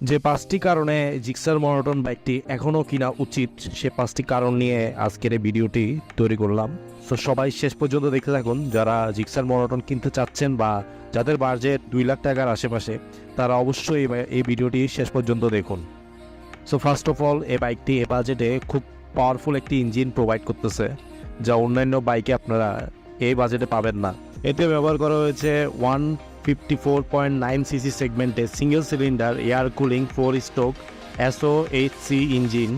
যে 5টি কারণে জিক্সার মনোটন বাইকটি এখনও কিনা উচিত, সে 5টি কারণ নিয়ে আজকের এই ভিডিওটি তৈরি করলাম। তো সবাই শেষ পর্যন্ত দেখতে থাকুন। যারা জিক্সার মনোটন কিনতে চাচ্ছেন বা যাদের বাজেট 2 লাখ টাকার আশেপাশে, তারা অবশ্যই এই ভিডিওটি শেষ পর্যন্ত দেখুন। সো ফার্স্ট অফ অল, এই বাইকটি এ বাজেটে খুব পাওয়ারফুল একটি ইঞ্জিন প্রোভাইড করতেছে, যা অন্যান্য বাইকে আপনারা এই বাজেটে পাবেন না। এতে ব্যবহার করা হয়েছে 154.9 সিসি সেগমেন্টে single cylinder air cooling 4 stroke SOHC engine,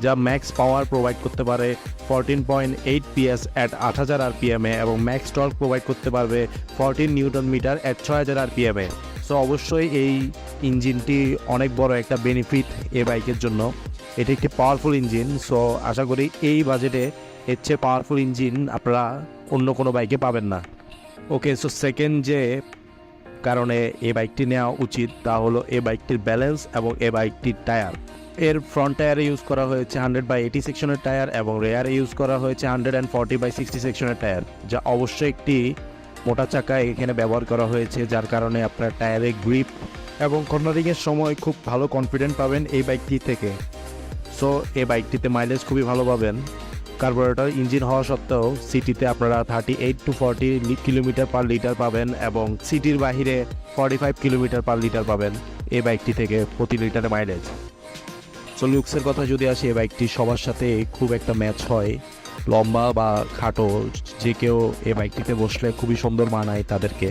যা ম্যাক্স পাওয়ার প্রোভাইড করতে পারে 14.8 PS অ্যাট 8000 RPM এবং ম্যাক্স টর্ক প্রোভাইড করতে পারবে 14 newton meter at 6000 RPM। So অবশ্যই এই ইঞ্জিনটি অনেক বড় একটা বেনিফিট এই বাইকের জন্য। এটি একটি পাওয়ারফুল ইঞ্জিন। সো আশা করি এই বাজেটে এর চেয়ে পাওয়ারফুল ইঞ্জিন আপনারা অন্য কোনো বাইকে পাবেন না। ওকে, সো সেকেন্ড যে কারণে এই বাইকটি নেওয়া উচিত তা হলো এই বাইকটির ব্যালেন্স এবং এই বাইকটির টায়ার। এর ফ্রন্ট টায়ারে ইউজ করা হয়েছে 100/80 সেকশনের টায়ার এবং রেয়ারে ইউজ করা হয়েছে 140/60 সেকশনের টায়ার, যা অবশ্যই একটি মোটা চাকা এখানে ব্যবহার করা হয়েছে, যার কারণে আপনার টায়ারে গ্রিপ এবং কর্নারিংয়ের সময় খুব ভালো কনফিডেন্ট পাবেন এই বাইকটি থেকে। সো এই বাইকটিতে মাইলেজ খুবই ভালো পাবেন। কার্বোরেটর ইঞ্জিন হওয়া সত্ত্বেও সিটিতে আপনারা 38 to 40 কিলোমিটার পার লিটার পাবেন এবং সিটির বাহিরে 45 কিলোমিটার পার লিটার পাবেন এই বাইকটি থেকে প্রতি লিটারে মাইলেজ। সো লুকসের কথা যদি আসে, এই বাইকটি সবার সাথে খুব একটা ম্যাচ হয়। লম্বা বা খাটো যে কেউ এই বাইকটিতে বসলে খুবই সুন্দর মানায় তাদেরকে।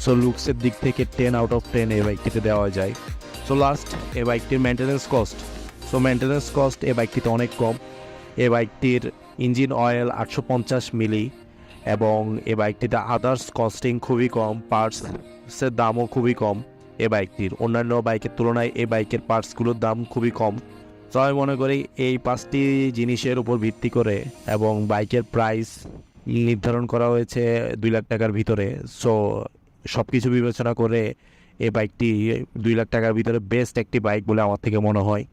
সো লুকসের দিক থেকে 10 আউট অফ 10 এই বাইকটিতে দেওয়া যায়। সো লাস্ট, এই বাইকটির maintenance cost. So maintenance cost এই বাইকটিতে অনেক কম। এই বাইকটির ইঞ্জিন অয়েল 850 মিলি এবং এই বাইকটিতে আদার্স কস্টিং খুবই কম, পার্টসের দামও খুবই কম। এই বাইকটির অন্যান্য বাইকের তুলনায় এই বাইকের পার্টসগুলোর দাম খুবই কম। তো আমি মনে করি এই 5টি জিনিসের উপর ভিত্তি করে এবং বাইকের প্রাইস নির্ধারণ করা হয়েছে 2 লাখ টাকার ভিতরে। সো সব কিছু বিবেচনা করে এই বাইকটি 2 লাখ টাকার ভিতরে বেস্ট একটি বাইক বলে আমার থেকে মনে হয়।